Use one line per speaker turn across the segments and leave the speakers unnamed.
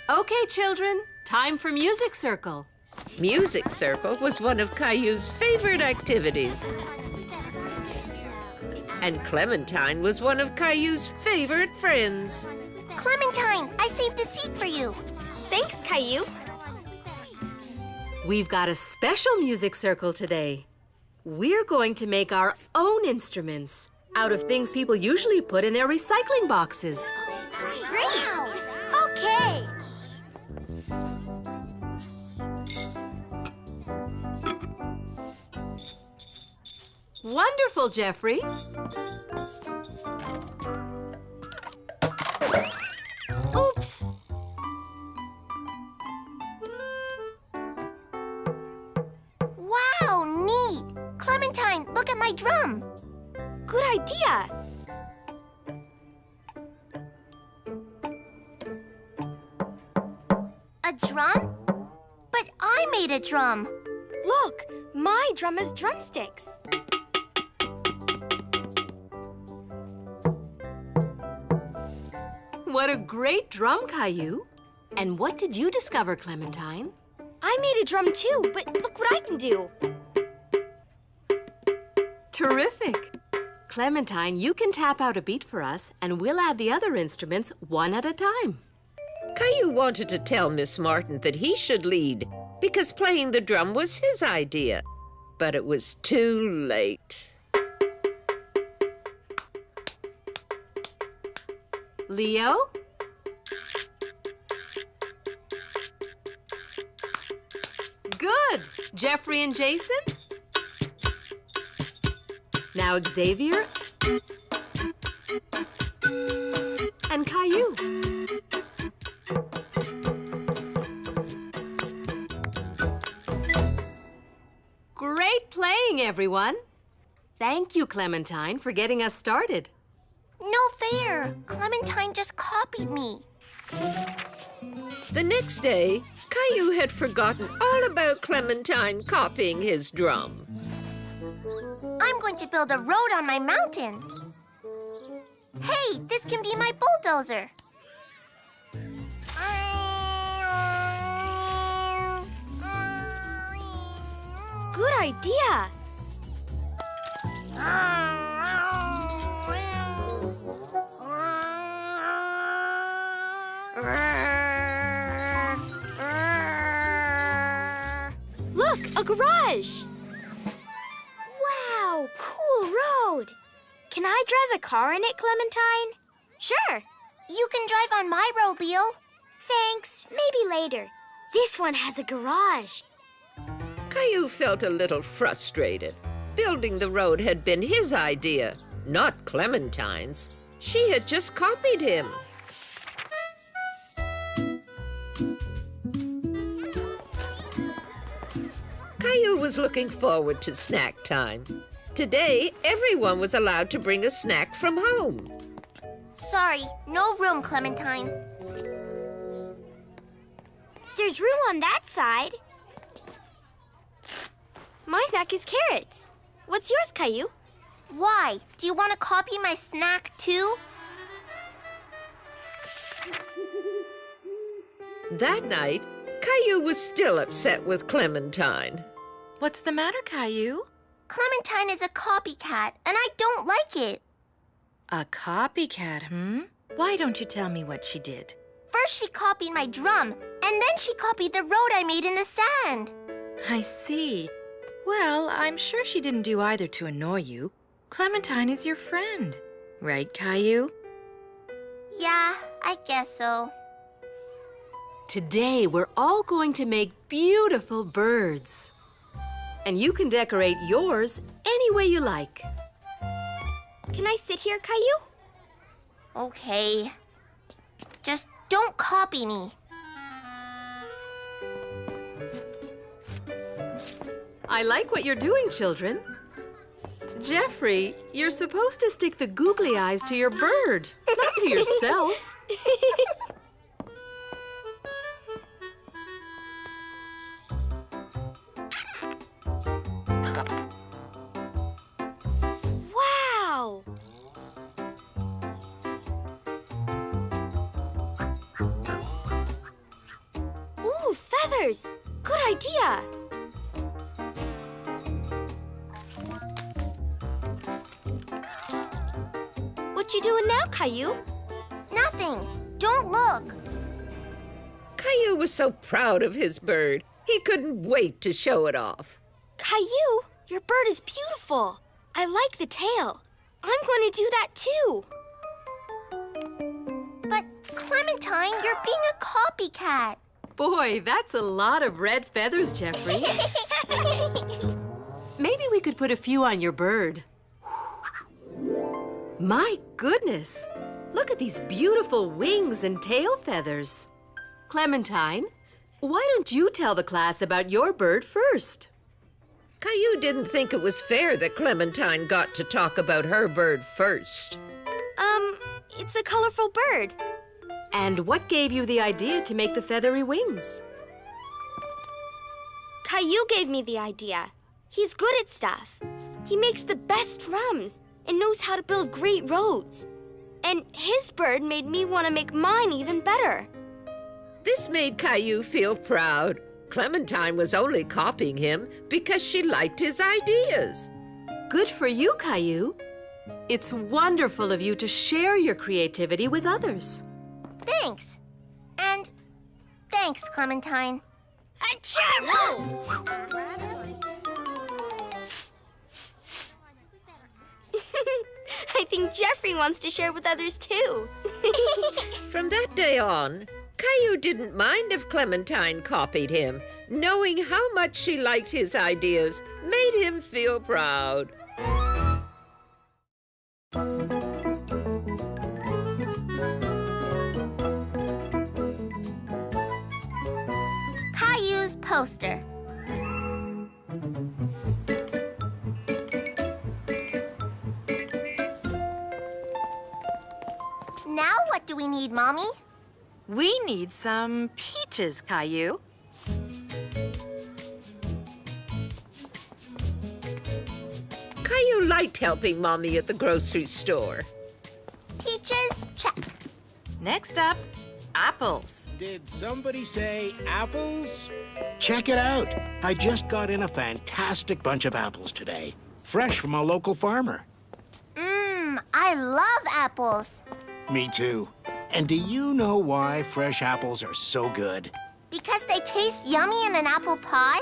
Okay, children, time for Music Circle.
Music Circle was one of Caillou's favorite activities. And Clementine was one of Caillou's favorite friends.
Clementine, I saved a seat for you.
Thanks, Caillou.
We've got a special Music Circle today. We're going to make our own instruments out of things people usually put in their recycling boxes.
Great! Wow.
Okay.
Wonderful, Jeffrey.
Oops.
Wow, neat! Clementine, look at my drum.
Good idea.
A drum? But I made a drum.
Look, my drum has drumsticks.
What a great drum, Caillou. And what did you discover, Clementine?
I made a drum too, but look what I can do.
Terrific. Clementine, you can tap out a beat for us, and we'll add the other instruments one at a time.
Caillou wanted to tell Miss Martin that he should lead because playing the drum was his idea. But it was too late.
Leo? Good. Jeffrey and Jason? Now Xavier and Caillou. Great playing, everyone. Thank you, Clementine, for getting us started.
No fair. Clementine just copied me.
The next day, Caillou had forgotten all about Clementine copying his drum.
I'm going to build a road on my mountain. Hey, this can be my bulldozer.
Good idea. Look, a garage. Wow, cool road. Can I drive a car in it, Clementine? Sure.
You can drive on my road, Leo.
Thanks. Maybe later. This one has a garage.
Caillou felt a little frustrated. Building the road had been his idea, not Clementine's. She had just copied him. Caillou was looking forward to snack time. Today, everyone was allowed to bring a snack from home.
Sorry, no room, Clementine.
There's room on that side. My snack is carrots. What's yours, Caillou?
Why? Do you want to copy my snack, too?
That night, Caillou was still upset with Clementine.
What's the matter, Caillou?
Clementine is a copycat, and I don't like it.
A copycat, Why don't you tell me what she did?
First, she copied my drum, and then she copied the road I made in the sand.
I see. Well, I'm sure she didn't do either to annoy you. Clementine is your friend. Right, Caillou?
Yeah, I guess so.
Today, we're all going to make beautiful birds. And you can decorate yours any way you like.
Can I sit here, Caillou?
Okay. Just don't copy me.
I like what you're doing, children. Jeffrey, you're supposed to stick the googly eyes to your bird, not to yourself.
Wow! feathers. Good idea. What you doing now, Caillou?
Nothing. Don't look.
Caillou was so proud of his bird, he couldn't wait to show it off.
Caillou, your bird is beautiful. I like the tail. I'm going to do that too.
But, Clementine, you're being a copycat.
Boy, that's a lot of red feathers, Jeffrey. Maybe we could put a few on your bird. My goodness! Look at these beautiful wings and tail feathers. Clementine, why don't you tell the class about your bird first?
Caillou didn't think it was fair that Clementine got to talk about her bird first.
It's a colorful bird.
And what gave you the idea to make the feathery wings?
Caillou gave me the idea. He's good at stuff. He makes the best drums and knows how to build great roads. And his bird made me want to make mine even better.
This made Caillou feel proud. Clementine was only copying him because she liked his ideas.
Good for you, Caillou. It's wonderful of you to share your creativity with others.
Thanks. And thanks, Clementine.
I think Jeffrey wants to share with others too.
From that day on, Caillou didn't mind if Clementine copied him. Knowing how much she liked his ideas made him feel proud.
Caillou's poster. Now what do we need, Mommy?
We need some peaches, Caillou.
Caillou liked helping Mommy at the grocery store.
Peaches, check.
Next up, apples.
Did somebody say apples? Check it out. I just got in a fantastic bunch of apples today. Fresh from a local farmer.
I love apples.
Me too. And do you know why fresh apples are so good?
Because they taste yummy in an apple pie?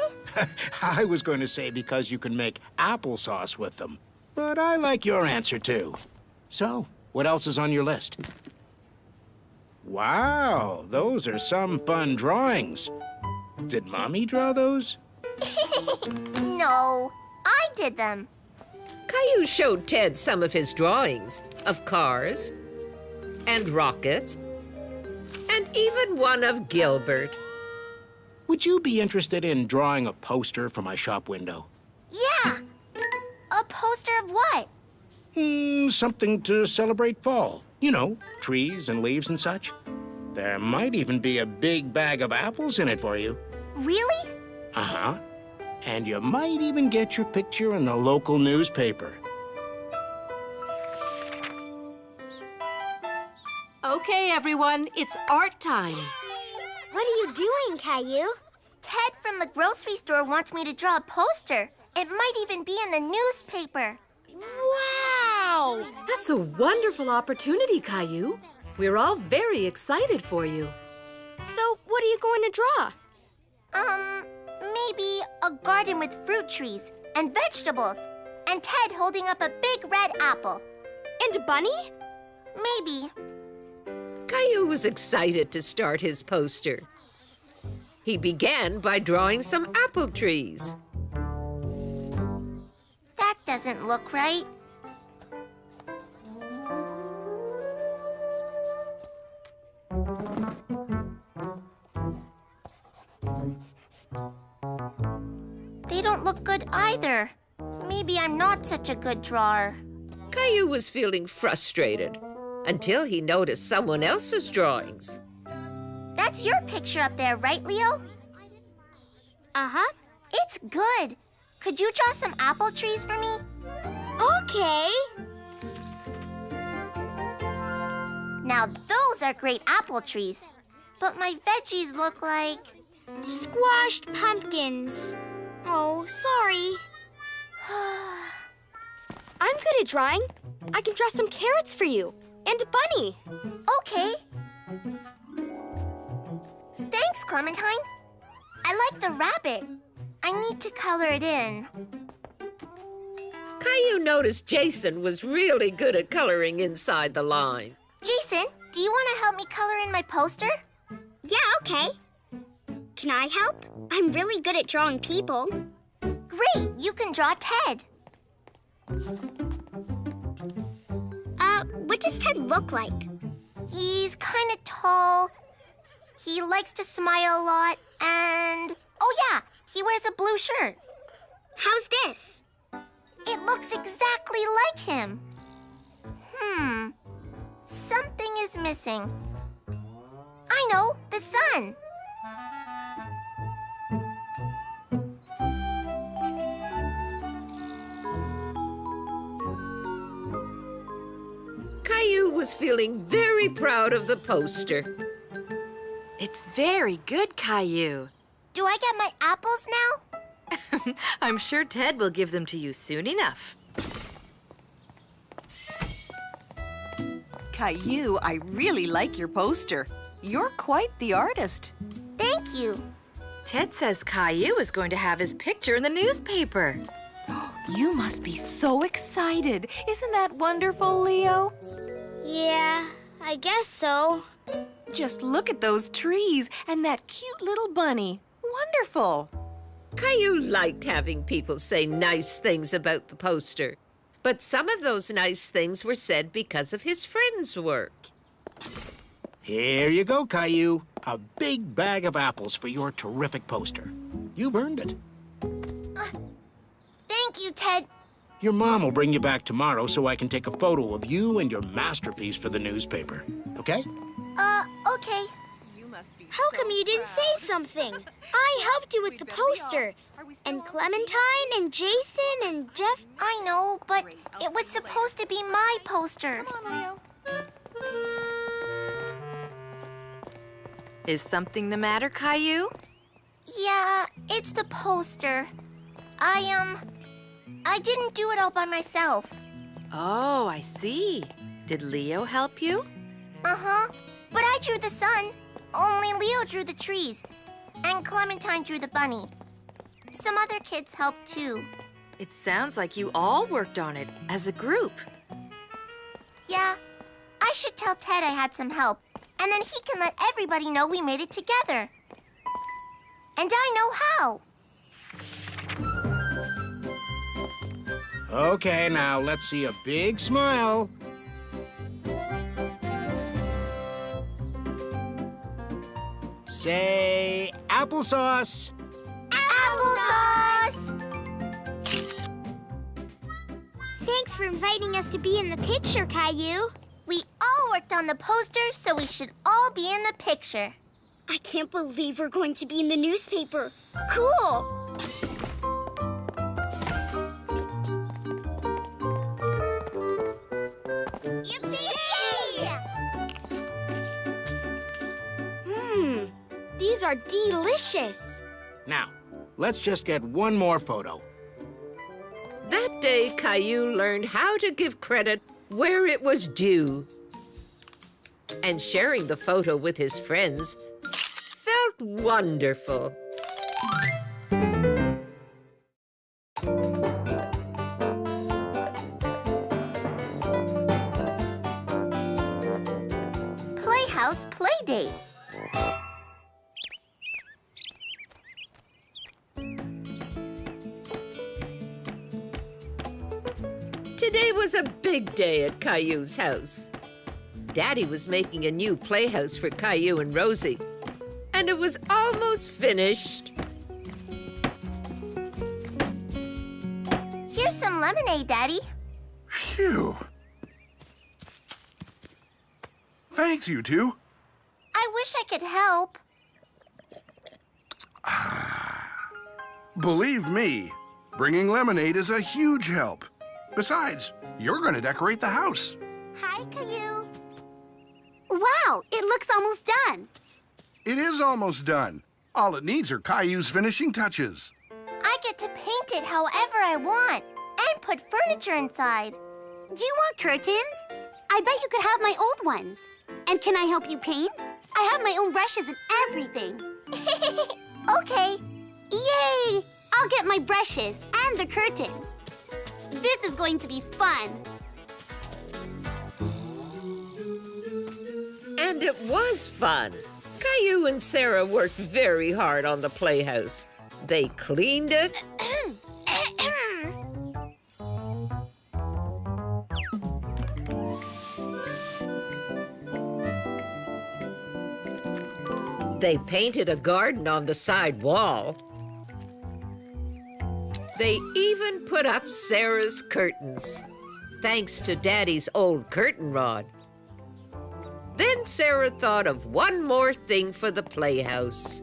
I was going to say because you can make applesauce with them. But I like your answer too. So, what else is on your list? Wow, those are some fun drawings. Did Mommy draw those?
No, I did them.
Caillou showed Ted some of his drawings of cars and rockets and even one of Gilbert.
Would you be interested in drawing a poster for my shop window?
Yeah. A poster of what?
Something to celebrate fall. You know, trees and leaves and such. There might even be a big bag of apples in it for you.
Really?
Uh-huh. And you might even get your picture in the local newspaper.
Okay, everyone, it's art time.
What are you doing, Caillou? Ted from the grocery store wants me to draw a poster. It might even be in the newspaper.
Wow!
That's a wonderful opportunity, Caillou. We're all very excited for you.
So, what are you going to draw?
Maybe a garden with fruit trees and vegetables. And Ted holding up a big red apple.
And a bunny?
Maybe.
Caillou was excited to start his poster. He began by drawing some apple trees.
That doesn't look right. They don't look good either. Maybe I'm not such a good drawer.
Caillou was feeling frustrated until he noticed someone else's drawings.
That's your picture up there, right, Leo?
Uh-huh.
It's good. Could you draw some apple trees for me?
Okay.
Now those are great apple trees. But my veggies look like
Squashed pumpkins. Oh, sorry. I'm good at drawing. I can draw some carrots for you. And a bunny.
Okay. Thanks, Clementine. I like the rabbit. I need to color it in.
Caillou noticed Jason was really good at coloring inside the line.
Jason, do you want to help me color in my poster?
Yeah, okay. Can I help? I'm really good at drawing people.
Great, you can draw Ted.
What does Ted look like?
He's kind of tall. He likes to smile a lot, and... oh yeah, he wears a blue shirt.
How's this?
It looks exactly like him. Something is missing. I know, the sun.
Caillou was feeling very proud of the poster.
It's very good, Caillou.
Do I get my apples now?
I'm sure Ted will give them to you soon enough.
Caillou, I really like your poster. You're quite the artist.
Thank you.
Ted says Caillou is going to have his picture in the newspaper.
You must be so excited. Isn't that wonderful, Leo?
Yeah, I guess so.
Just look at those trees and that cute little bunny. Wonderful.
Caillou liked having people say nice things about the poster. But some of those nice things were said because of his friends' work.
Here you go, Caillou. A big bag of apples for your terrific poster. You've earned it.
Thank you, Ted.
Your mom will bring you back tomorrow so I can take a photo of you and your masterpiece for the newspaper. Okay?
Okay.
How come you didn't say something? I helped you with the poster. And Clementine and Jason and Jeff.
I know, but it was supposed to be my poster.
Come on, Leo.
Is something the matter, Caillou?
Yeah, it's the poster. I didn't do it all by myself.
Oh, I see. Did Leo help you?
Uh-huh. But I drew the sun. Only Leo drew the trees. And Clementine drew the bunny. Some other kids helped too.
It sounds like you all worked on it as a group.
Yeah, I should tell Ted I had some help. And then he can let everybody know we made it together. And I know how.
Okay, now let's see a big smile. Say applesauce.
Applesauce!
Thanks for inviting us to be in the picture, Caillou.
We all worked on the poster, so we should all be in the picture.
I can't believe we're going to be in the newspaper. Cool! These are delicious.
Now, let's just get one more photo.
That day, Caillou learned how to give credit where it was due. And sharing the photo with his friends felt wonderful.
Playhouse Playdate.
Today was a big day at Caillou's house. Daddy was making a new playhouse for Caillou and Rosie, and it was almost finished.
Here's some lemonade, Daddy.
Phew. Thanks, you two.
I wish I could help.
Believe me, bringing lemonade is a huge help. Besides, you're going to decorate the house.
Hi, Caillou. Wow, it looks almost done.
It is almost done. All it needs are Caillou's finishing touches.
I get to paint it however I want and put furniture inside.
Do you want curtains? I bet you could have my old ones. And can I help you paint? I have my own brushes and everything.
Okay.
Yay! I'll get my brushes and the curtains. This is going to be fun.
And it was fun. Caillou and Sarah worked very hard on the playhouse. They cleaned it, they painted a garden on the side wall. They even put up Sarah's curtains, thanks to Daddy's old curtain rod. Then Sarah thought of one more thing for the playhouse.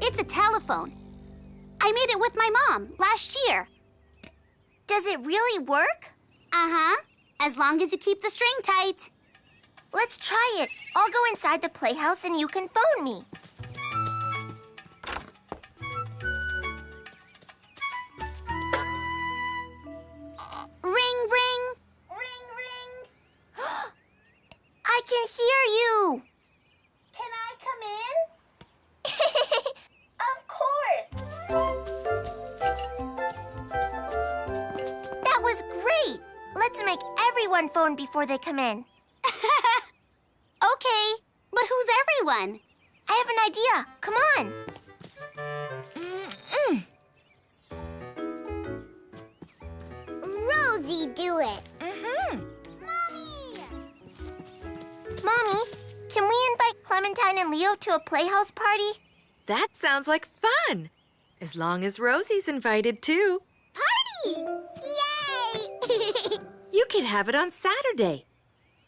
It's a telephone. I made it with my mom last year.
Does it really work?
Uh-huh. As long as you keep the string tight.
Let's try it. I'll go inside the playhouse and you can phone me.
Ring, ring.
Ring, ring. I can hear you.
Can I come in?
Of course. That was great. Let's make everyone phone before they come in.
Okay, but who's everyone?
I have an idea. Come on. Rosie, do it. Mommy, can we invite Clementine and Leo to a Playhouse party?
That sounds like fun. As long as Rosie's invited too.
Party! Yay!
You could have it on Saturday.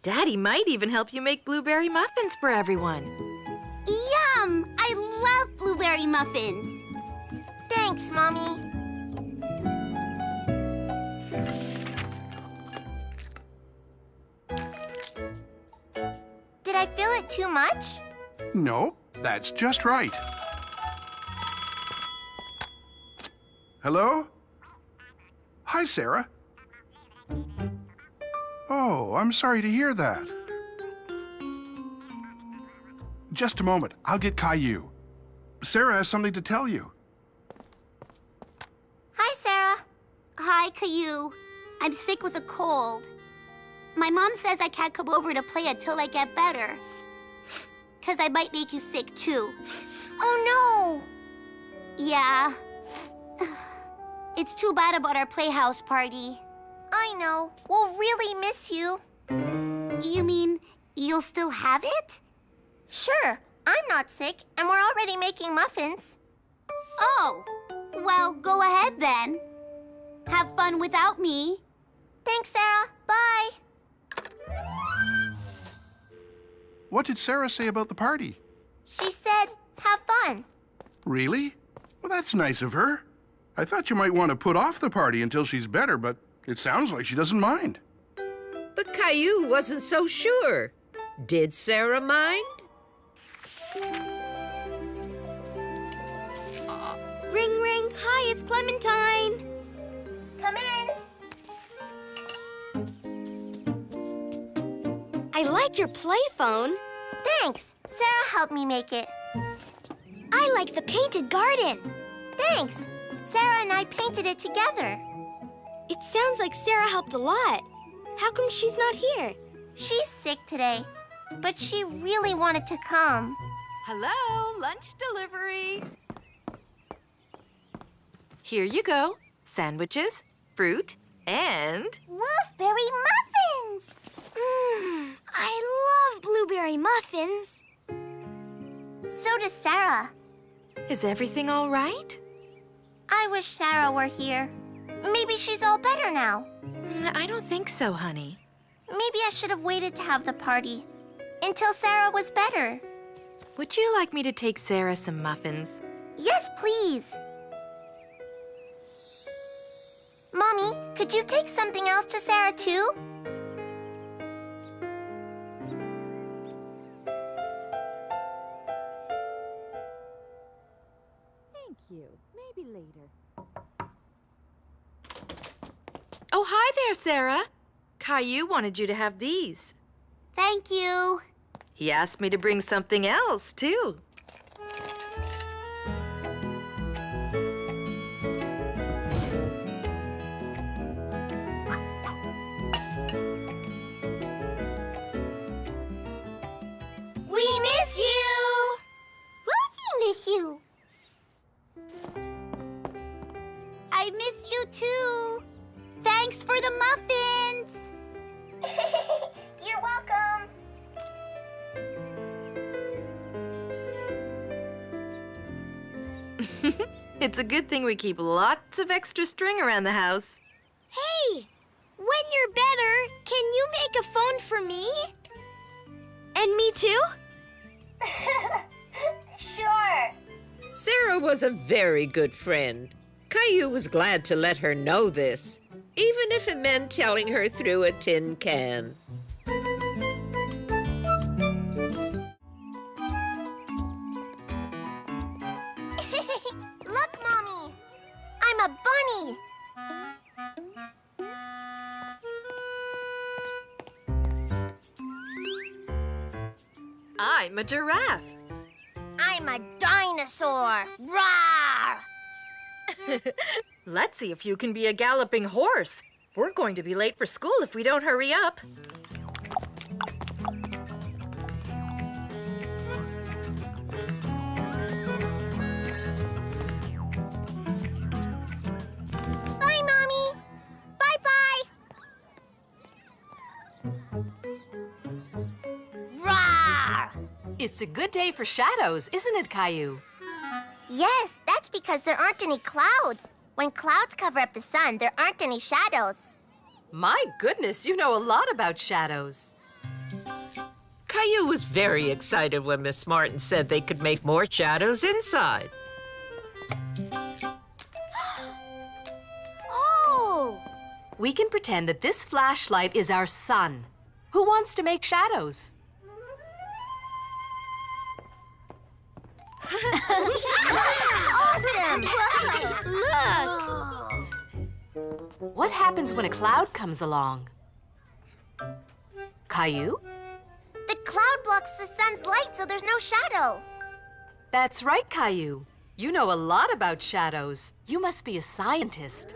Daddy might even help you make blueberry muffins for everyone.
Yum! I love blueberry muffins.
Thanks, Mommy. Did I feel it too much?
Nope, that's just right. Hello? Hi, Sarah. Oh, I'm sorry to hear that. Just a moment. I'll get Caillou. Sarah has something to tell you.
Hi, Sarah.
Hi, Caillou. I'm sick with a cold. My mom says I can't come over to play until I get better. 'Cause I might make you sick, too.
Oh, no.
Yeah. It's too bad about our Playhouse party.
I know. We'll really miss you.
You mean you'll still have it?
Sure. I'm not sick, and we're already making muffins.
Oh. Well, go ahead then. Have fun without me.
Thanks, Sarah. Bye.
What did Sarah say about the party?
She said, have fun.
Really? Well, that's nice of her. I thought you might want to put off the party until she's better, but it sounds like she doesn't mind.
but Caillou wasn't so sure. Did Sarah mind?
Ring, ring. Hi, it's Clementine.
Come in.
I like your play phone.
Thanks. Sarah helped me make it.
I like the painted garden.
Thanks. Sarah and I painted it together.
It sounds like Sarah helped a lot. How come she's not here?
She's sick today, but she really wanted to come.
Hello, lunch delivery. Here you go. Sandwiches, fruit, and...
Wolfberry muffins! I love blueberry muffins.
So does Sarah.
Is everything all right?
I wish Sarah were here. Maybe she's all better now.
I don't think so, honey.
Maybe I should have waited to have the party until Sarah was better.
Would you like me to take Sarah some muffins?
Yes, please. Mommy, could you take something else to Sarah, too?
Oh, hi there, Sarah. Caillou wanted you to have these.
Thank you.
He asked me to bring something else, too.
We miss you! Rosie miss you. I miss you too. Thanks for the muffins.
You're welcome.
It's a good thing we keep lots of extra string around the house.
Hey, when you're better, can you make a phone for me? And me too?
Sure.
Sarah was a very good friend. Caillou was glad to let her know this, even if it meant telling her through a tin can.
Look, Mommy. I'm a bunny.
I'm a giraffe.
I'm a dinosaur. Rawr!
Let's see if you can be a galloping horse. We're going to be late for school if we don't hurry up.
Bye, Mommy. Bye-bye. Rawr!
It's a good day for shadows, isn't it, Caillou?
Yes, that's because there aren't any clouds. When clouds cover up the sun, there aren't any shadows.
My goodness, you know a lot about shadows.
Caillou was very excited when Miss Martin said they could make more shadows inside.
Oh!
We can pretend that this flashlight is our sun. Who wants to make shadows?
Awesome!
Look!
What happens when a cloud comes along? Caillou?
The cloud blocks the sun's light, so there's no shadow.
That's right, Caillou. You know a lot about shadows. You must be a scientist.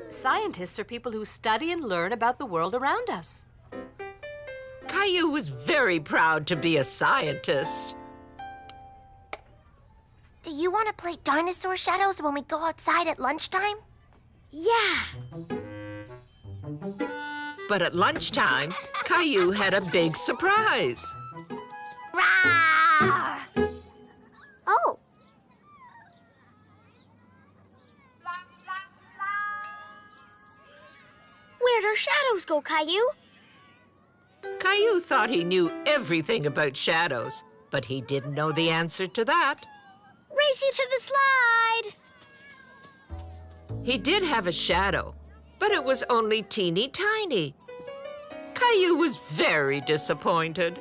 Scientists are people who study and learn about the world around us.
Caillou was very proud to be a scientist.
Do you want to play dinosaur shadows when we go outside at lunchtime?
Yeah!
But at lunchtime, Caillou had a big surprise.
Rawr! Oh.
Where'd our shadows go, Caillou?
Caillou thought he knew everything about shadows, but he didn't know the answer to that.
Race you to the slide!
He did have a shadow, but it was only teeny tiny. Caillou was very disappointed.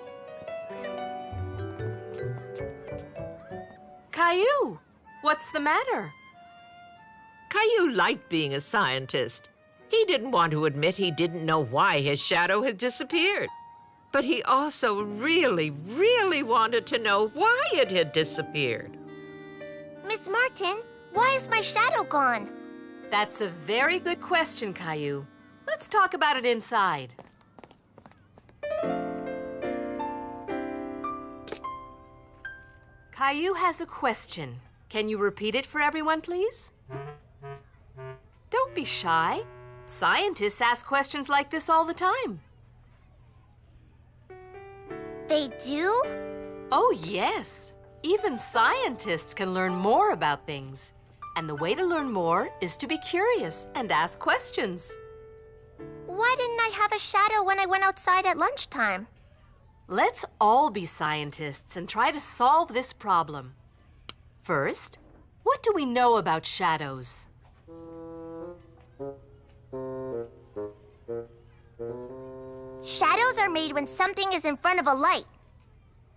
Caillou, what's the matter?
Caillou liked being a scientist. He didn't want to admit he didn't know why his shadow had disappeared. But he also really, really wanted to know why it had disappeared.
Miss Martin, why is my shadow gone?
That's a very good question, Caillou. Let's talk about it inside. Caillou has a question. Can you repeat it for everyone, please? Don't be shy. Scientists ask questions like this all the time.
They do?
Oh, yes. Even scientists can learn more about things. And the way to learn more is to be curious and ask questions.
Why didn't I have a shadow when I went outside at lunchtime?
Let's all be scientists and try to solve this problem. First, what do we know about shadows?
Shadows are made when something is in front of a light.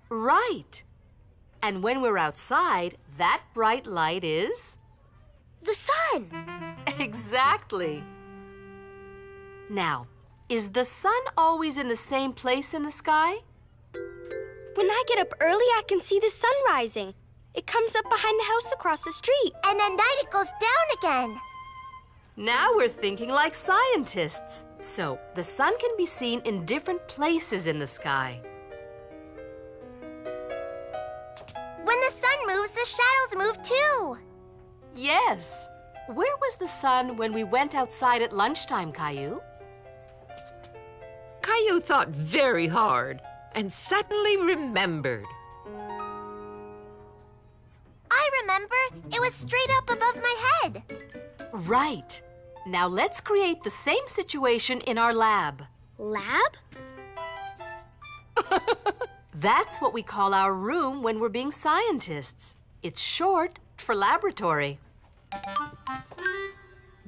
Right. And when we're outside, that bright light is...
The sun!
Exactly. Now, is the sun always in the same place in the sky?
When I get up early, I can see the sun rising. It comes up behind the house across the street.
And at night it goes down again.
Now we're thinking like scientists. So, the sun can be seen in different places in the sky.
When the sun moves, the shadows move too.
Yes. Where was the sun when we went outside at lunchtime, Caillou?
Caillou thought very hard and suddenly remembered.
I remember. It was straight up above my head.
Right. Now let's create the same situation in our lab.
Lab?
That's what we call our room when we're being scientists. It's short for laboratory.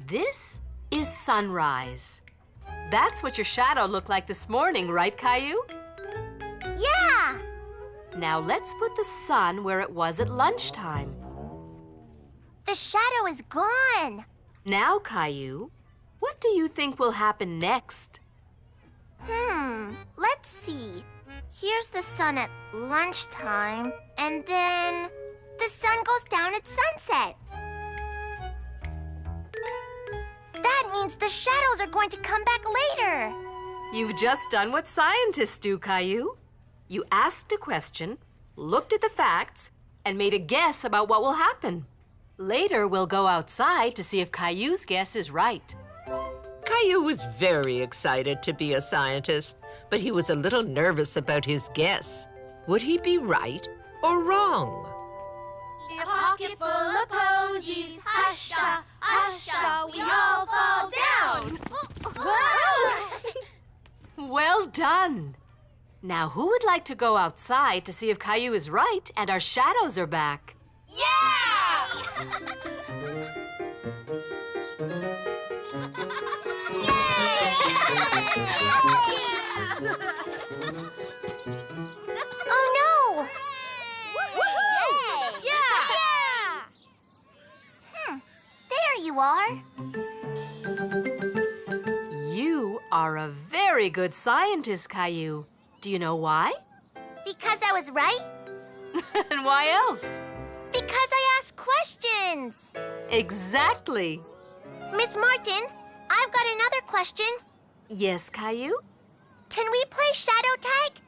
This is sunrise. That's what your shadow looked like this morning, right, Caillou?
Yeah!
Now let's put the sun where it was at lunchtime.
The shadow is gone.
Now, Caillou, what do you think will happen next?
Let's see. Here's the sun at lunchtime, and then the sun goes down at sunset. That means the shadows are going to come back later.
You've just done what scientists do, Caillou. You asked a question, looked at the facts, and made a guess about what will happen. Later, we'll go outside to see if Caillou's guess is right.
Caillou was very excited to be a scientist, but he was a little nervous about his guess. Would he be right or wrong?
In a pocket full of posies, husha, husha, we all fall down.
Well done. Now, who would like to go outside to see if Caillou is right and our shadows are back?
Oh no! There you are.
You are a very good scientist, Caillou. Do you know why?
Because I was right?
And why else?
Because I asked questions.
Exactly.
Miss Martin, I've got another question.
Yes, Caillou?
Can we play shadow tag?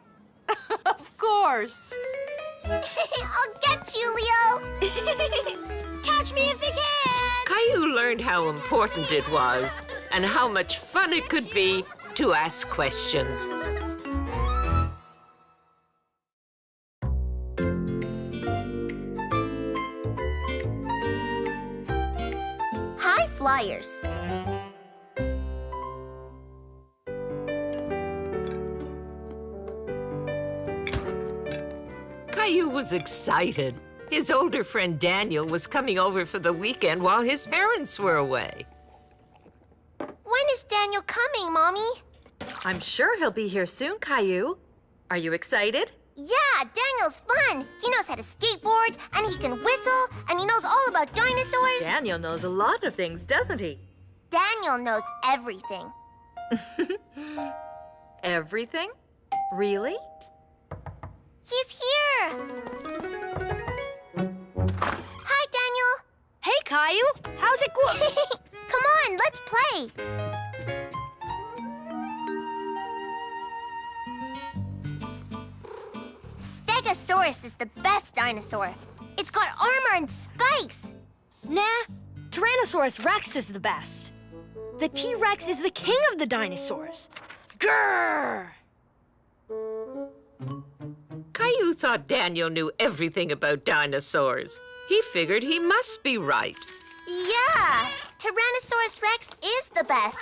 Of course.
I'll get you, Leo.
Catch me if you can!
Caillou learned how important it was and how much fun it could be to ask questions.
High flyers.
Caillou was excited. His older friend Daniel was coming over for the weekend while his parents were away.
When is Daniel coming, Mommy?
I'm sure he'll be here soon, Caillou. Are you excited?
Yeah, Daniel's fun. He knows how to skateboard, and he can whistle, and he knows all about dinosaurs.
Daniel knows a lot of things, doesn't he?
Daniel knows everything.
Everything? Really?
He's here. Hi, Daniel.
Hey, Caillou. How's it going?
Come on, let's play. Stegosaurus is the best dinosaur. It's got armor and spikes.
Nah, Tyrannosaurus Rex is the best. The T-Rex is the king of the dinosaurs. Grrr!
Caillou thought Daniel knew everything about dinosaurs. He figured he must be right.
Yeah, Tyrannosaurus Rex is the best.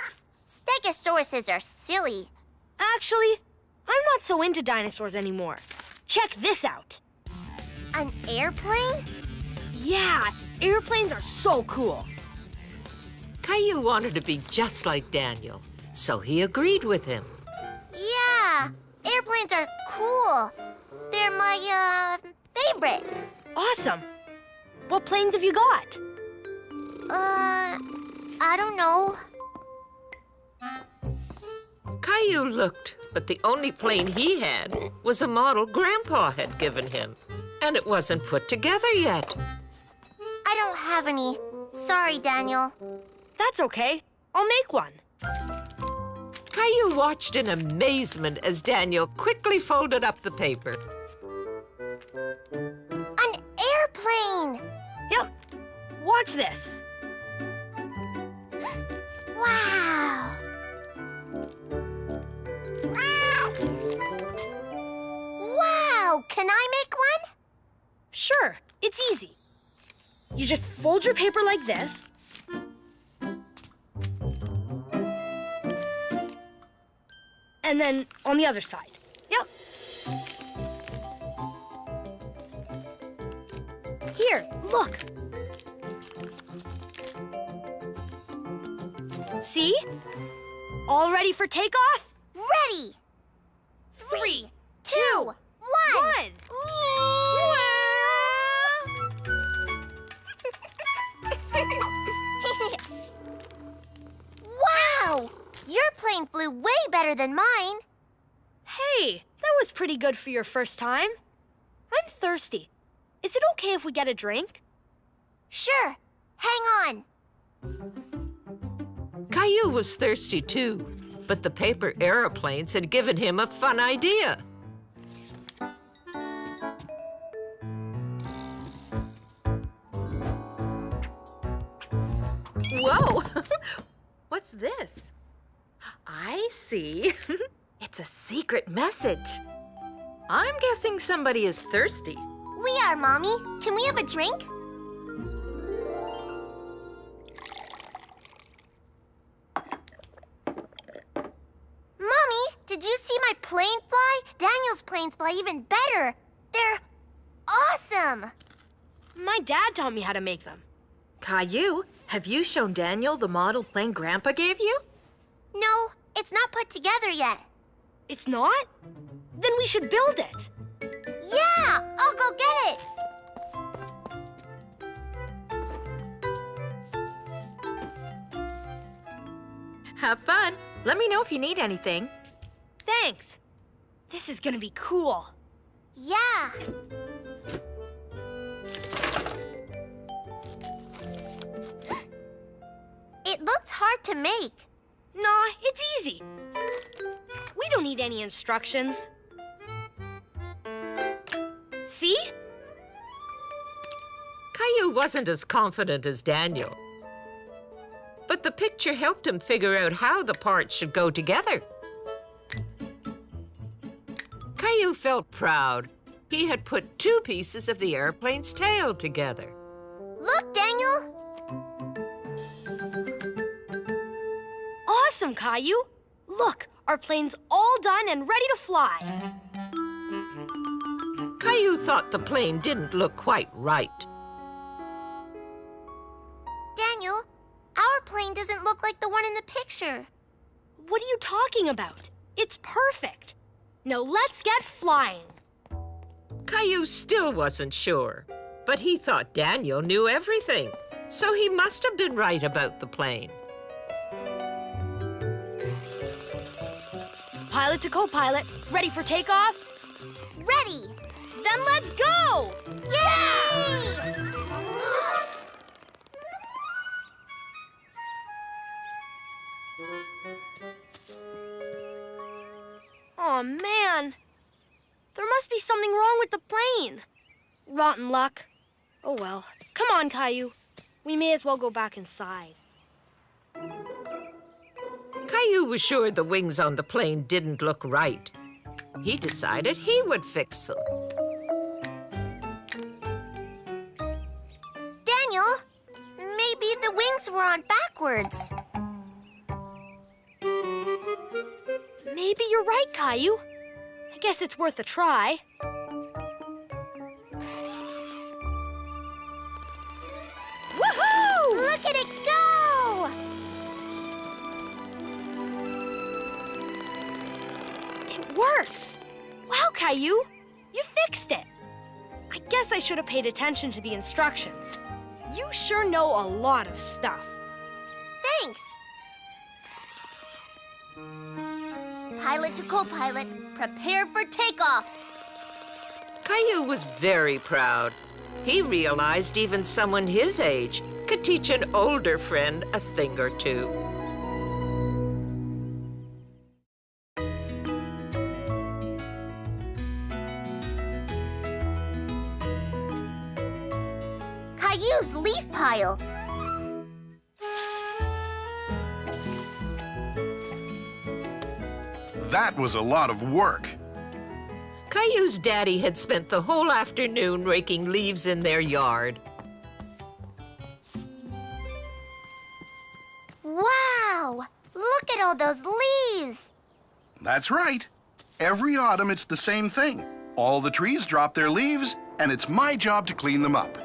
Stegosauruses are silly.
Actually, I'm not so into dinosaurs anymore. Check this out.
An airplane?
Yeah, airplanes are so cool.
Caillou wanted to be just like Daniel, so he agreed with him.
Yeah, airplanes are cool. They're my, favorite.
Awesome. What planes have you got?
I don't know.
Caillou looked, but the only plane he had was a model Grandpa had given him, and it wasn't put together yet.
I don't have any. Sorry, Daniel.
That's okay. I'll make one.
Caillou watched in amazement as Daniel quickly folded up the paper.
An airplane!
Yep. Watch this.
Wow! Wow! Can I make one?
Sure, it's easy. You just fold your paper like this. And then on the other side. Yep. Here, look. See? All ready for takeoff?
Ready! 3, 2, 1! Wow! Your plane flew way better than mine.
Hey, that was pretty good for your first time. I'm thirsty. Is it okay if we get a drink?
Sure. Hang on.
Caillou was thirsty too, but the paper aeroplanes had given him a fun idea.
Whoa! What's this? I see. It's a secret message. I'm guessing somebody is thirsty.
We are, Mommy. Can we have a drink? Mommy, did you see my plane fly? Daniel's planes fly even better. They're awesome.
My dad taught me how to make them.
Caillou, have you shown Daniel the model plane Grandpa gave you?
No, it's not put together yet.
It's not? Then we should build it.
Yeah, I'll go get it.
Have fun. Let me know if you need anything.
Thanks. This is gonna be cool.
Yeah. It looks hard to make.
Nah, it's easy. We don't need any instructions. See?
Caillou wasn't as confident as Daniel, but the picture helped him figure out how the parts should go together. Caillou felt proud. He had put 2 pieces of the airplane's tail together.
Look, Daniel.
Awesome, Caillou. Look, our plane's all done and ready to fly.
Caillou thought the plane didn't look quite right.
Daniel, our plane doesn't look like the one in the picture.
What are you talking about? It's perfect. Now let's get flying.
Caillou still wasn't sure, but he thought Daniel knew everything, so he must have been right about the plane.
Pilot to co-pilot, ready for takeoff?
Ready.
Then let's go!
Yay!
Aw, man. There must be something wrong with the plane. Rotten luck. Oh well. Come on, Caillou. We may as well go back inside.
Caillou was sure the wings on the plane didn't look right. He decided he would fix them.
Daniel, maybe the wings were on backwards.
Maybe you're right, Caillou. I guess it's worth a try.
Woohoo! Look at it go!
It works. Wow, Caillou, you fixed it. I guess I should have paid attention to the instructions. You sure know a lot of stuff.
Thanks. Pilot to co-pilot, prepare for takeoff.
Caillou was very proud. He realized even someone his age could teach an older friend a thing or two.
Caillou's leaf pile.
That was a lot of work.
Caillou's daddy had spent the whole afternoon raking leaves in their yard.
Wow! Look at all those leaves!
That's right. Every autumn, it's the same thing. All the trees drop their leaves, and it's my job to clean them up.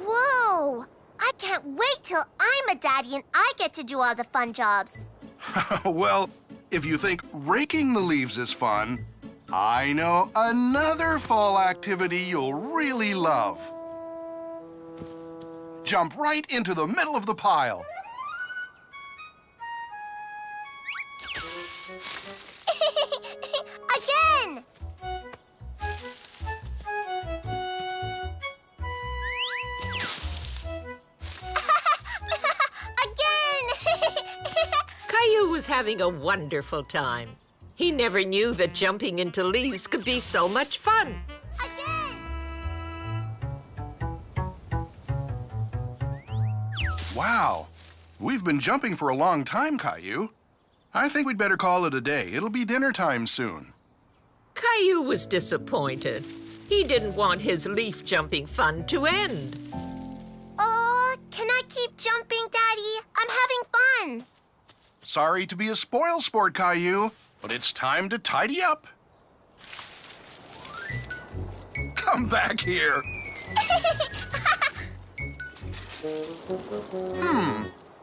Whoa! I can't wait till I'm a daddy and I get to do all the fun jobs.
Well, if you think raking the leaves is fun, I know another fall activity you'll really love. Jump right into the middle of the pile.
Again!
Caillou was having a wonderful time. He never knew that jumping into leaves could be so much fun.
Wow, we've been jumping for a long time, Caillou. I think we'd better call it a day. It'll be dinner time soon.
Caillou was disappointed. He didn't want his leaf jumping fun to end.
Oh, can I keep jumping, Daddy? I'm having fun.
Sorry to be a spoil sport, Caillou, but it's time to tidy up. Come back here.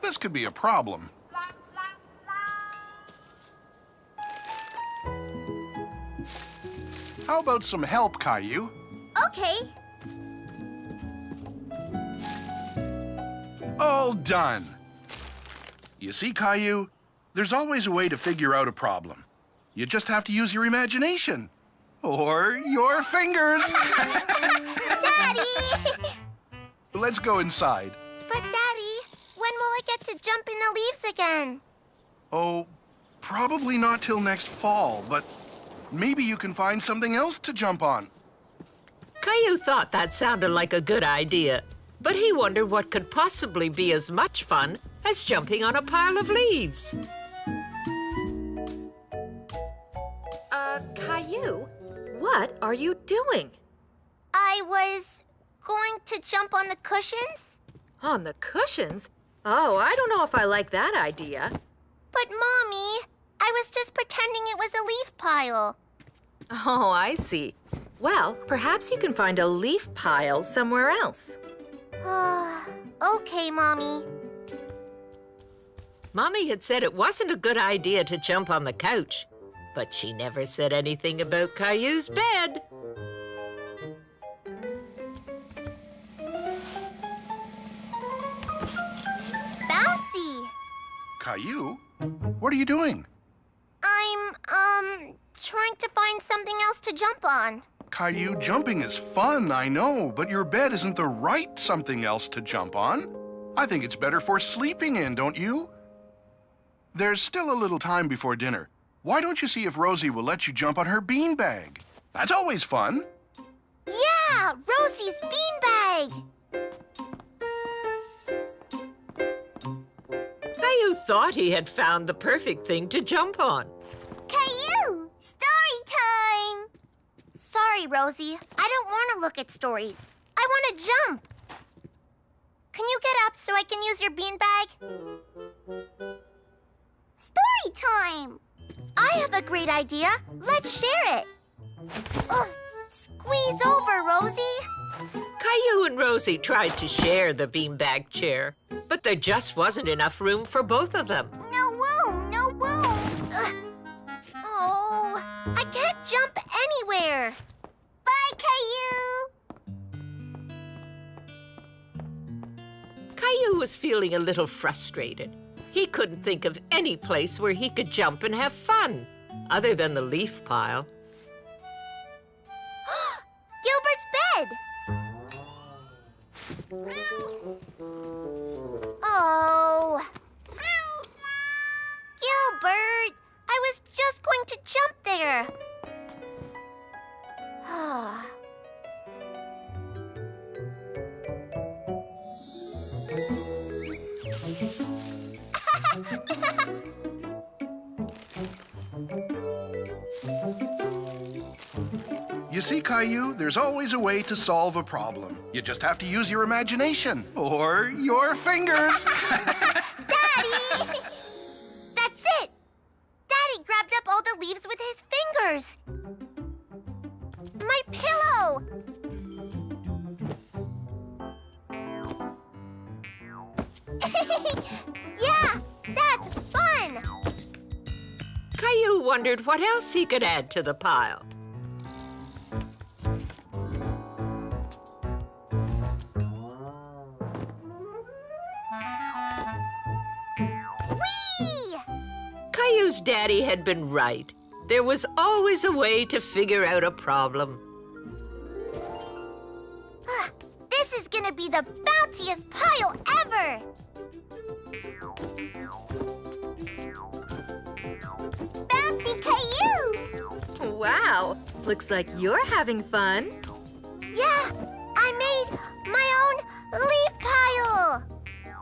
This could be a problem. How about some help, Caillou?
Okay.
All done. You see, Caillou, there's always a way to figure out a problem. You just have to use your imagination. Or your fingers.
Daddy!
Let's go inside.
But, Daddy, when will I get to jump in the leaves again?
Oh, probably not till next fall, but maybe you can find something else to jump on.
Caillou thought that sounded like a good idea, but he wondered what could possibly be as much fun as jumping on a pile of leaves.
Caillou, what are you doing?
I was going to jump on the cushions.
On the cushions? Oh, I don't know if I like that idea.
But, Mommy, I was just pretending it was a leaf pile.
Oh, I see. Well, perhaps you can find a leaf pile somewhere else.
Okay, Mommy.
Mommy had said it wasn't a good idea to jump on the couch, but she never said anything about Caillou's bed.
Bouncy!
Caillou, what are you doing?
I'm, trying to find something else to jump on.
Caillou, jumping is fun, I know, but your bed isn't the right something else to jump on. I think it's better for sleeping in, don't you? There's still a little time before dinner. Why don't you see if Rosie will let you jump on her beanbag? That's always fun.
Yeah, Rosie's beanbag!
Caillou thought he had found the perfect thing to jump on.
Caillou! Story time! Sorry, Rosie. I don't want to look at stories. I want to jump. Can you get up so I can use your beanbag? Story time! I have a great idea. Let's share it. Squeeze over, Rosie.
Caillou and Rosie tried to share the beanbag chair, but there just wasn't enough room for both of them.
No room, no room. Oh, I can't jump anywhere. Bye, Caillou.
Caillou was feeling a little frustrated. He couldn't think of any place where he could jump and have fun, other than the leaf pile.
Gilbert's bed! Oh. Gilbert, I was just going to jump there.
You see, Caillou, there's always a way to solve a problem. You just have to use your imagination or your fingers.
Daddy! That's it! Daddy grabbed up all the leaves with his fingers. My pillow! Yeah, that's fun!
Caillou wondered what else he could add to the pile.
Whee!
Caillou's daddy had been right. There was always a way to figure out a problem.
This is gonna be the bounciest pile ever! Bouncy Caillou!
Wow, looks like you're having fun.
Yeah, I made my own leaf pile!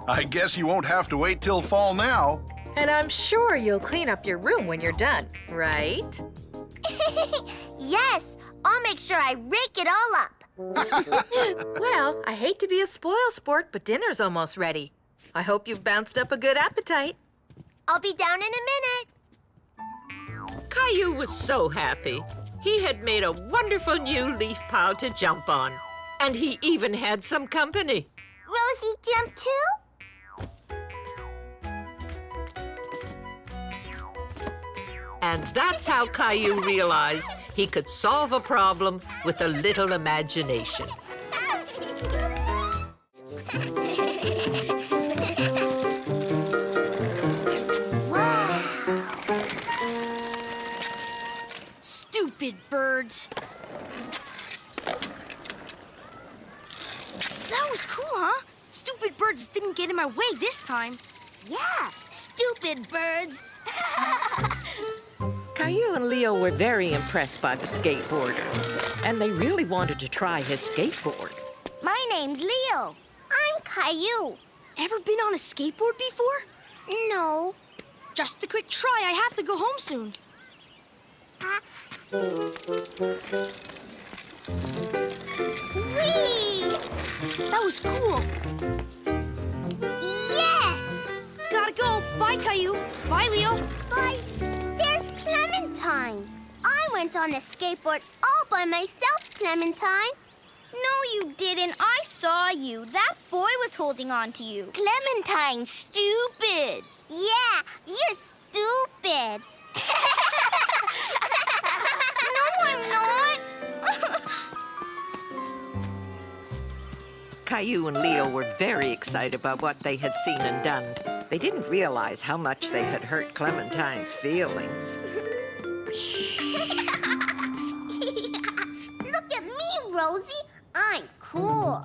I guess you won't have to wait till fall now.
And I'm sure you'll clean up your room when you're done, right?
Yes, I'll make sure I rake it all up.
Well, I hate to be a spoil sport, but dinner's almost ready. I hope you've bounced up a good appetite.
I'll be down in a minute.
Caillou was so happy. He had made a wonderful new leaf pile to jump on. And he even had some company.
Rosie jumped too?
And that's how Caillou realized he could solve a problem with a little imagination.
Wow!
Stupid birds. That was cool, huh? Stupid birds didn't get in my way this time.
Yeah, stupid birds.
Caillou and Leo were very impressed by the skateboarder, and they really wanted to try his skateboard.
My name's Leo.
I'm Caillou.
Ever been on a skateboard before?
No.
Just a quick try. I have to go home soon.
Whee!
That was cool.
Yes!
Gotta go. Bye, Caillou. Bye, Leo.
Bye. There's Clementine. I went on a skateboard all by myself, Clementine.
No, you didn't. I saw you. That boy was holding on to you.
Clementine, stupid. Yeah, you're stupid. No, I'm not.
Caillou and Leo were very excited about what they had seen and done. They didn't realize how much they had hurt Clementine's feelings.
Look at me, Rosie. I'm cool.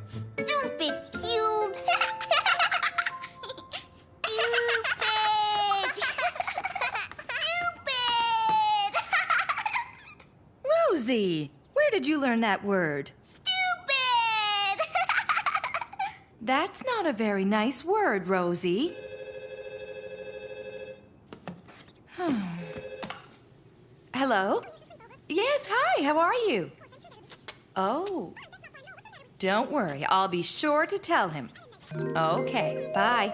Stupid cube. Stupid.
Rosie, where did you learn that word?
Stupid.
That's not a very nice word, Rosie. Hello? Yes, hi, how are you? Oh. Don't worry, I'll be sure to tell him. Okay, bye.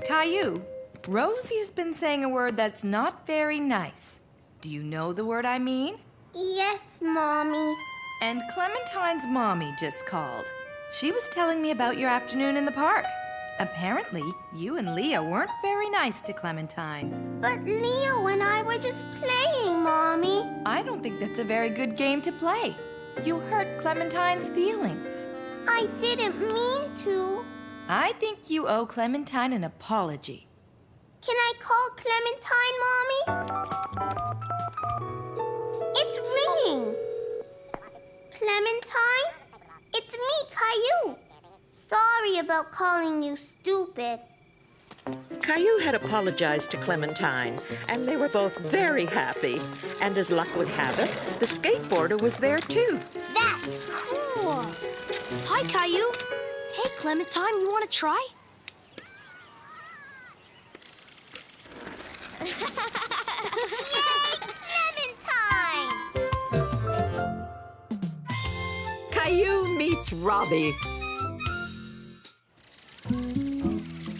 Caillou, Rosie's been saying a word that's not very nice. Do you know the word I mean?
Yes, Mommy.
And Clementine's mommy just called. She was telling me about your afternoon in the park. Apparently, you and Leo weren't very nice to Clementine.
But Leo and I were just playing, Mommy.
I don't think that's a very good game to play. You hurt Clementine's feelings.
I didn't mean to.
I think you owe Clementine an apology.
Can I call Clementine, Mommy? It's ringing. Clementine? It's me, Caillou. Sorry about calling you stupid.
Caillou had apologized to Clementine, and they were both very happy. And as luck would have it, the skateboarder was there too.
That's cool.
Hi, Caillou. Hey, Clementine, you want to try?
Yay, Clementine!
Caillou meets Robbie.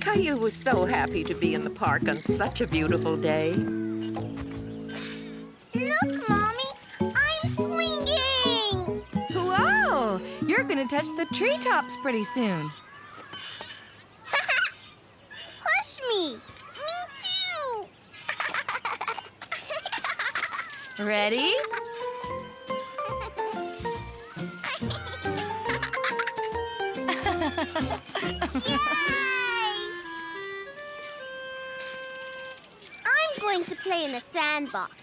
Caillou was so happy to be in the park on such a beautiful day.
Look, Mommy, I'm swinging!
Whoa! You're gonna touch the treetops pretty soon.
Push me! Me too!
Ready?
I'm going to play in the sandbox.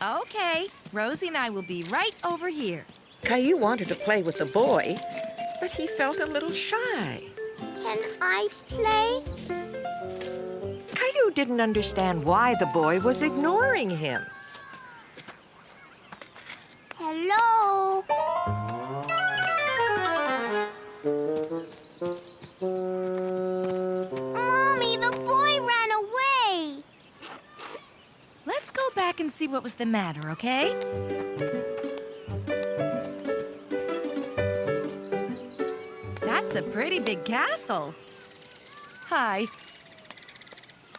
Okay, Rosie and I will be right over here.
Caillou wanted to play with the boy, but he felt a little shy.
Can I play?
Caillou didn't understand why the boy was ignoring him.
Hello? Mommy, the boy ran away.
Let's go back and see what was the matter, okay? That's a pretty big castle. Hi.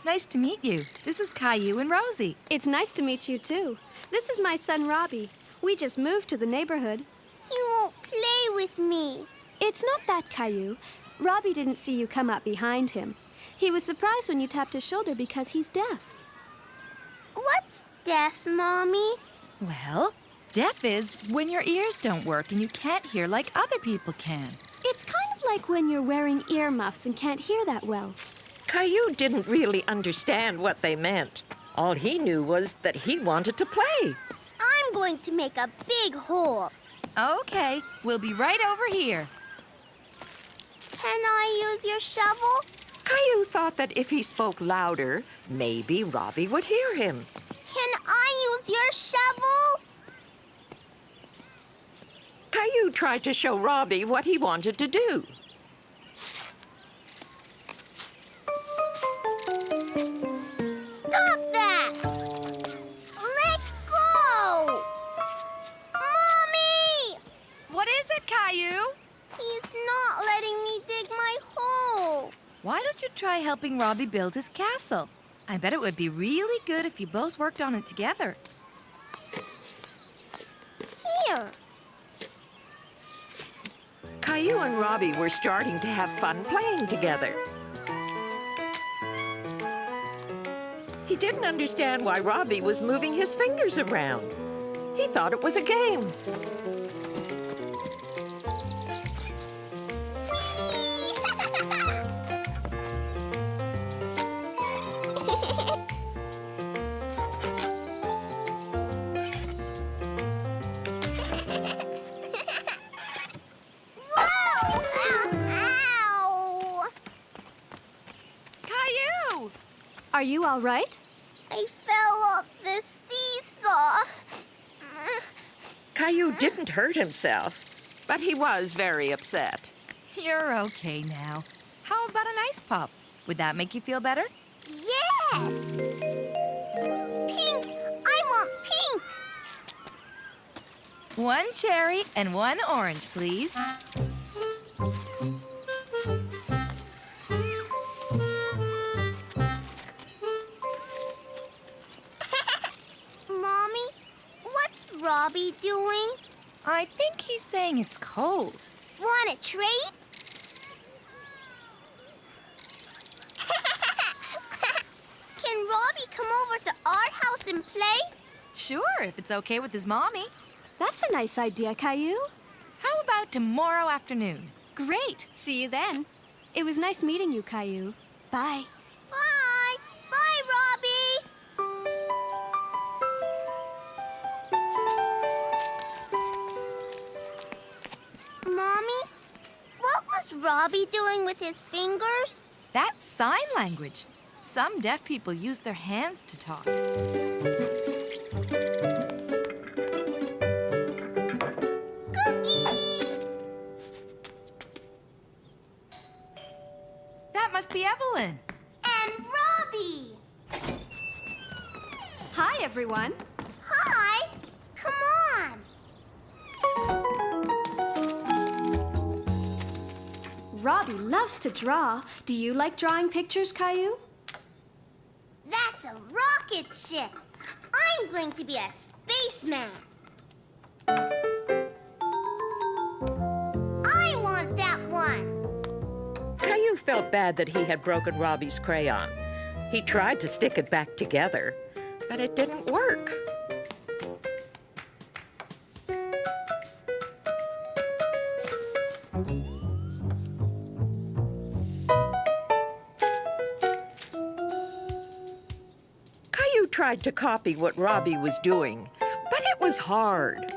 Nice to meet you. This is Caillou and Rosie.
It's nice to meet you, too. This is my son, Robbie. We just moved to the neighborhood.
He won't play with me.
It's not that, Caillou. Robbie didn't see you come up behind him. He was surprised when you tapped his shoulder because he's deaf.
What's deaf, Mommy?
Well, deaf is when your ears don't work and you can't hear like other people can.
It's kind of like when you're wearing earmuffs and can't hear that well.
Caillou didn't really understand what they meant. All he knew was that he wanted to play.
I'm going to make a big hole.
Okay, we'll be right over here.
Can I use your shovel?
Caillou thought that if he spoke louder, maybe Robbie would hear him.
Can I use your shovel?
Caillou tried to show Robbie what he wanted to do.
Stop that! Let go! Mommy!
What is it, Caillou?
He's not letting me dig my hole.
Why don't you try helping Robbie build his castle? I bet it would be really good if you both worked on it together.
Here.
Caillou and Robbie were starting to have fun playing together. He didn't understand why Robbie was moving his fingers around. He thought it was a game.
Ow!
Caillou!
Are you all right?
I fell off the seesaw.
Caillou didn't hurt himself, but he was very upset.
You're okay now. How about an ice pop? Would that make you feel better?
Yes! Pink! I want pink!
One cherry and one orange, please.
Mommy, what's Robbie doing?
I think he's saying it's cold.
Want to trade? Can Robbie come over to our house and play?
Sure, if it's okay with his mommy.
That's a nice idea, Caillou.
How about tomorrow afternoon?
Great. See you then. It was nice meeting you, Caillou. Bye.
Bye! Bye, Robbie! Mommy, what was Robbie doing with his fingers?
That's sign language. Some deaf people use their hands to talk. That must be Evelyn.
And Robbie!
Hi, everyone.
Hi! Come on!
Robbie loves to draw. Do you like drawing pictures, Caillou?
That's a rocket ship! I'm going to be a spaceman! I want that one!
Caillou felt bad that he had broken Robbie's crayon. He tried to stick it back together, but it didn't work. Caillou tried to copy what Robbie was doing, but it was hard.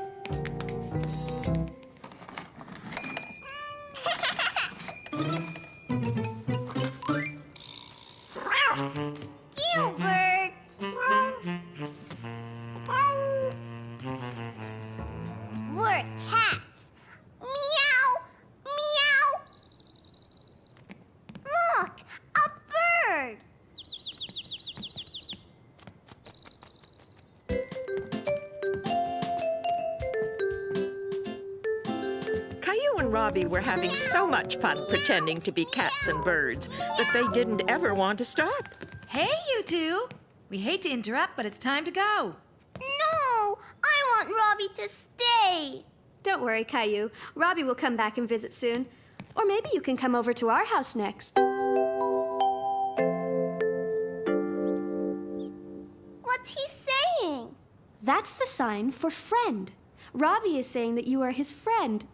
Gilbert! We're cats. Meow! Meow! Look! A bird!
Caillou and Robbie were having so much fun pretending to be cats and birds that they didn't ever want to stop.
Hey, you two. We hate to interrupt, but it's time to go.
No! I want Robbie to stay!
Don't worry, Caillou. Robbie will come back and visit soon. Or maybe you can come over to our house next.
What's he saying?
That's the sign for friend. Robbie is saying that you are his friend.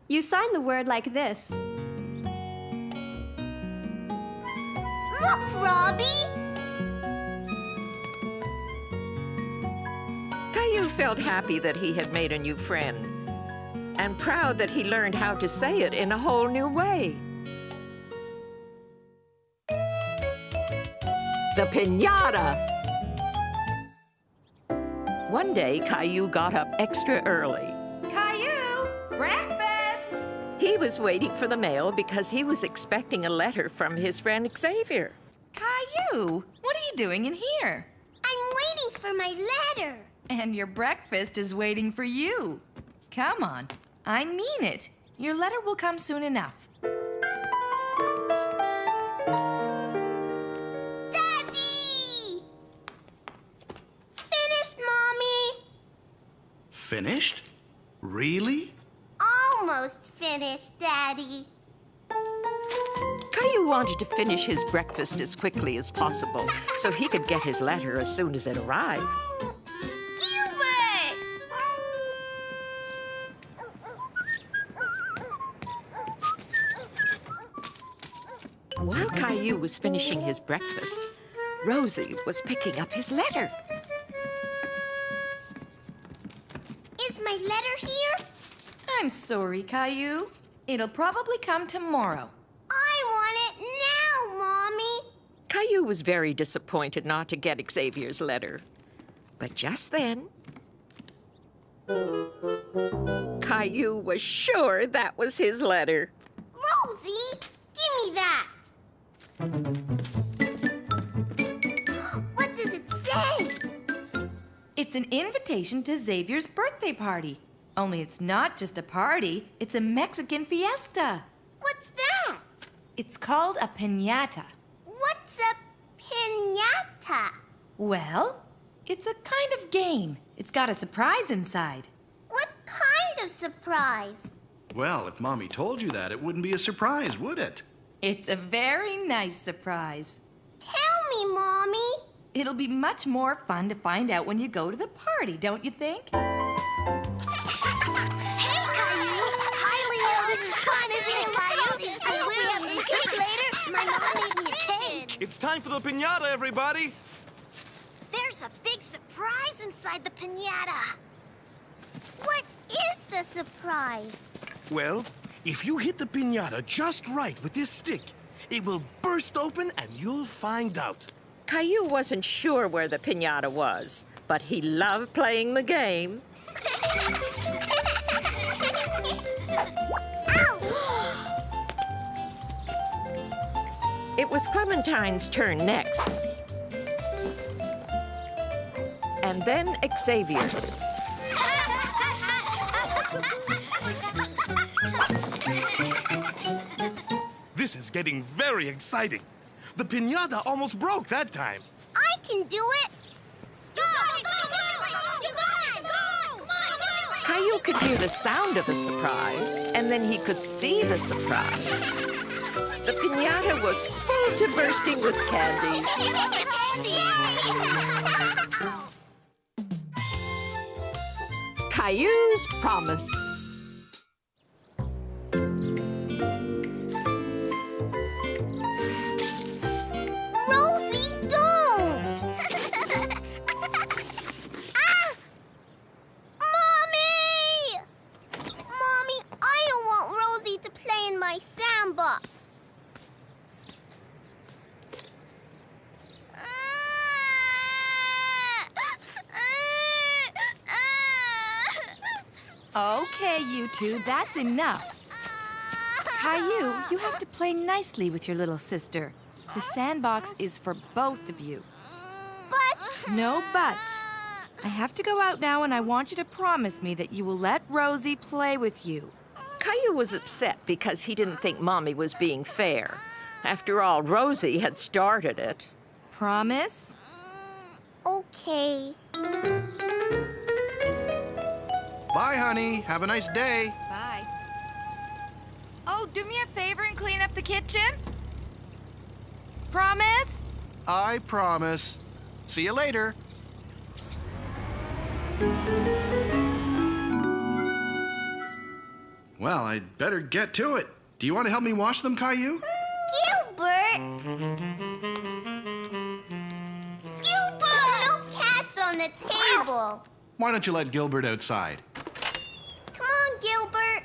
You sign the word like this.
Look, Robbie!
Caillou felt happy that he had made a new friend, and proud that he learned how to say it in a whole new way. The Pinata! One day, Caillou got up extra early.
Caillou, breakfast!
He was waiting for the mail because he was expecting a letter from his friend Xavier.
Caillou, what are you doing in here?
I'm waiting for my letter.
And your breakfast is waiting for you. Come on, I mean it. Your letter will come soon enough.
Daddy! Finished, Mommy.
Finished? Really?
Almost finished, Daddy.
Caillou wanted to finish his breakfast as quickly as possible so he could get his letter as soon as it arrived.
Gilbert!
While Caillou was finishing his breakfast, Rosie was picking up his letter.
Is my letter here?
I'm sorry, Caillou. It'll probably come tomorrow.
I want it now, Mommy.
Caillou was very disappointed not to get Xavier's letter. But just then, Caillou was sure that was his letter.
Rosie, give me that. What does it say?
It's an invitation to Xavier's birthday party. Only it's not just a party, it's a Mexican fiesta.
What's that?
It's called a piñata.
What's a pinata?
Well, it's a kind of game. It's got a surprise inside.
What kind of surprise?
Well, if Mommy told you that, it wouldn't be a surprise, would it?
It's a very nice surprise.
Tell me, Mommy.
It'll be much more fun to find out when you go to the party, don't you think?
Hey, Caillou! Hi, Leo. This is fun, isn't it, Caillou?
It's time for the pinata, everybody!
There's a big surprise inside the pinata. What is the surprise?
Well, if you hit the pinata just right with this stick, it will burst open and you'll find out.
Caillou wasn't sure where the pinata was, but he loved playing the game. It was Clementine's turn next. And then Xavier's.
This is getting very exciting. The pinata almost broke that time.
I can do it. Go, you got it. Come on.
Caillou could hear the sound of the surprise, and then he could see the surprise. The pinata was full to bursting with candy. Caillou's Promise.
Rosie, don't! Ah! Mommy! Mommy, I don't want Rosie to play in my sandbox.
Okay, you two, that's enough. Caillou, you have to play nicely with your little sister. The sandbox is for both of you.
But...
No buts. I have to go out now, and I want you to promise me that you will let Rosie play with you.
Caillou was upset because he didn't think Mommy was being fair. After all, Rosie had started it.
Promise?
Okay.
Bye, honey. Have a nice day.
Bye. Oh, do me a favor and clean up the kitchen? Promise?
I promise. See you later. Well, I'd better get to it. Do you want to help me wash them, Caillou?
Gilbert! Gilbert! No cats on the table.
Why don't you let Gilbert outside?
Come on, Gilbert.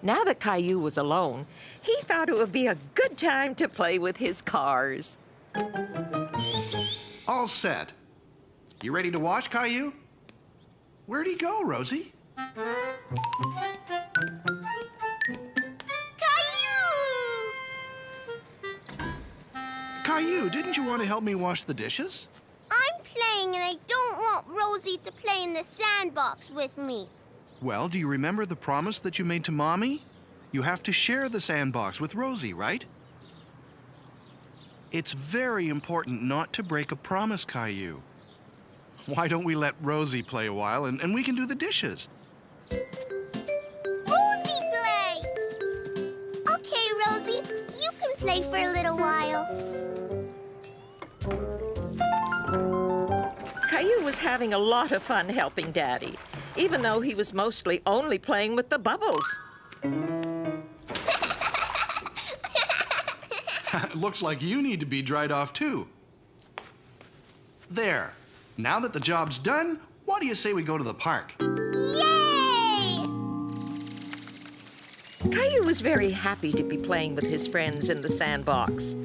Now that Caillou was alone, he thought it would be a good time to play with his cars.
All set. You ready to wash, Caillou? Where'd he go, Rosie?
Caillou!
Caillou, didn't you want to help me wash the dishes?
I'm playing and I don't want Rosie to play in the sandbox with me.
Well, do you remember the promise that you made to Mommy? You have to share the sandbox with Rosie, right? It's very important not to break a promise, Caillou. Why don't we let Rosie play a while and we can do the dishes?
Rosie play! Okay, Rosie, you can play for a little while.
Caillou was having a lot of fun helping Daddy, even though he was mostly only playing with the bubbles.
Looks like you need to be dried off, too. There. Now that the job's done, what do you say we go to the park?
Yay!
Caillou was very happy to be playing with his friends in the sandbox.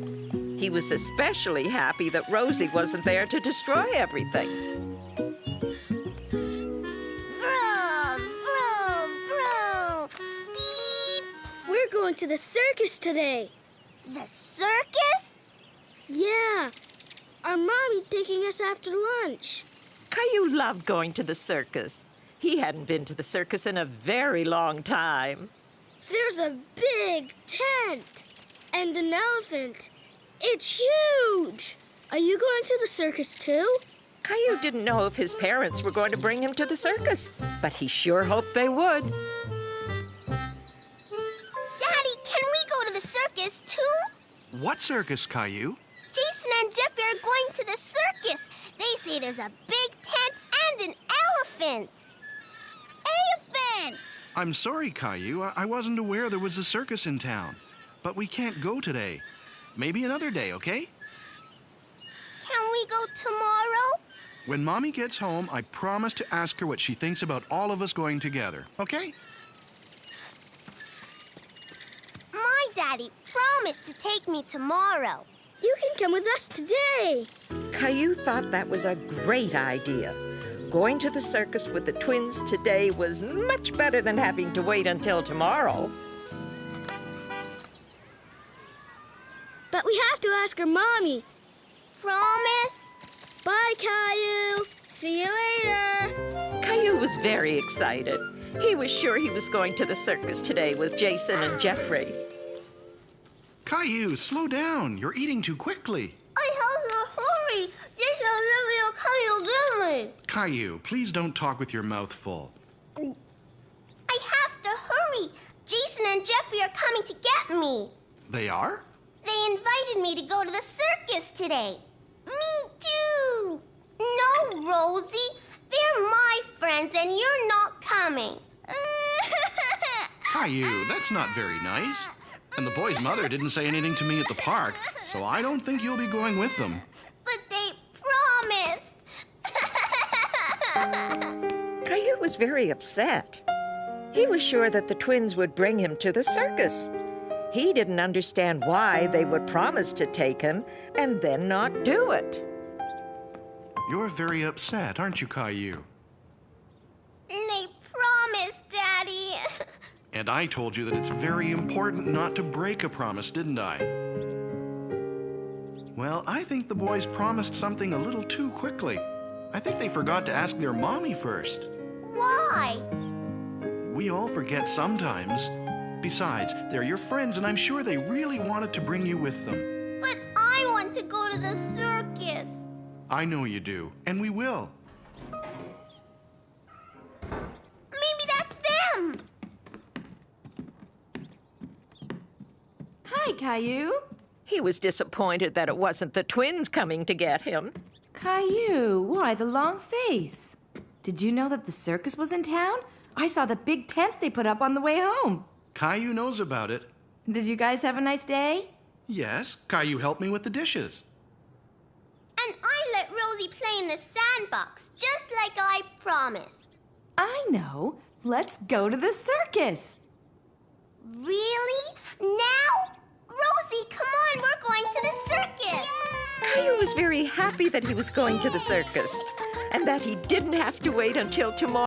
He was especially happy that Rosie wasn't there to destroy everything.
Vroom, vroom, vroom. Beep.
We're going to the circus today.
The circus?
Yeah. Our mommy's taking us after lunch.
Caillou loved going to the circus. He hadn't been to the circus in a very long time.
There's a big tent and an elephant. It's huge. Are you going to the circus too?
Caillou didn't know if his parents were going to bring him to the circus, but he sure hoped they would.
Daddy, can we go to the circus too?
What circus, Caillou?
Jason and Jeffy are going to the circus. They say there's a big tent and an elephant. Elephant!
I'm sorry, Caillou. I wasn't aware there was a circus in town. But we can't go today. Maybe another day, okay?
Can we go tomorrow?
When Mommy gets home, I promise to ask her what she thinks about all of us going together, okay?
My daddy promised to take me tomorrow.
You can come with us today.
Caillou thought that was a great idea. Going to the circus with the twins today was much better than having to wait until tomorrow.
But we have to ask her mommy.
Promise?
Bye, Caillou. See you later.
Caillou was very excited. He was sure he was going to the circus today with Jason and Jeffrey.
Caillou, slow down. You're eating too quickly.
I have to hurry. Jason and Jeffy are coming to get me.
Caillou, please don't talk with your mouth full.
I have to hurry. Jason and Jeffy are coming to get me.
They are?
They invited me to go to the circus today. Me too. No, Rosie. They're my friends and you're not coming.
Caillou, that's not very nice. And the boy's mother didn't say anything to me at the park, so I don't think you'll be going with them.
But they promised.
Caillou was very upset. He was sure that the twins would bring him to the circus. He didn't understand why they would promise to take him and then not do it.
You're very upset, aren't you, Caillou?
They promised, Daddy.
And I told you that it's very important not to break a promise, didn't I? Well, I think the boys promised something a little too quickly. I think they forgot to ask their mommy first.
Why?
We all forget sometimes. Besides, they're your friends, and I'm sure they really wanted to bring you with them.
But I want to go to the circus.
I know you do, and we will.
Maybe that's them.
Hi, Caillou.
He was disappointed that it wasn't the twins coming to get him.
Caillou, why the long face? Did you know that the circus was in town? I saw the big tent they put up on the way home.
Caillou knows about it.
Did you guys have a nice day?
Yes, Caillou helped me with the dishes.
And I let Rosie play in the sandbox, just like I promised.
I know. Let's go to the circus.
Really? Now? Rosie, come on, we're going to the circus.
Caillou was very happy that he was going to the circus and that he didn't have to wait until tomorrow.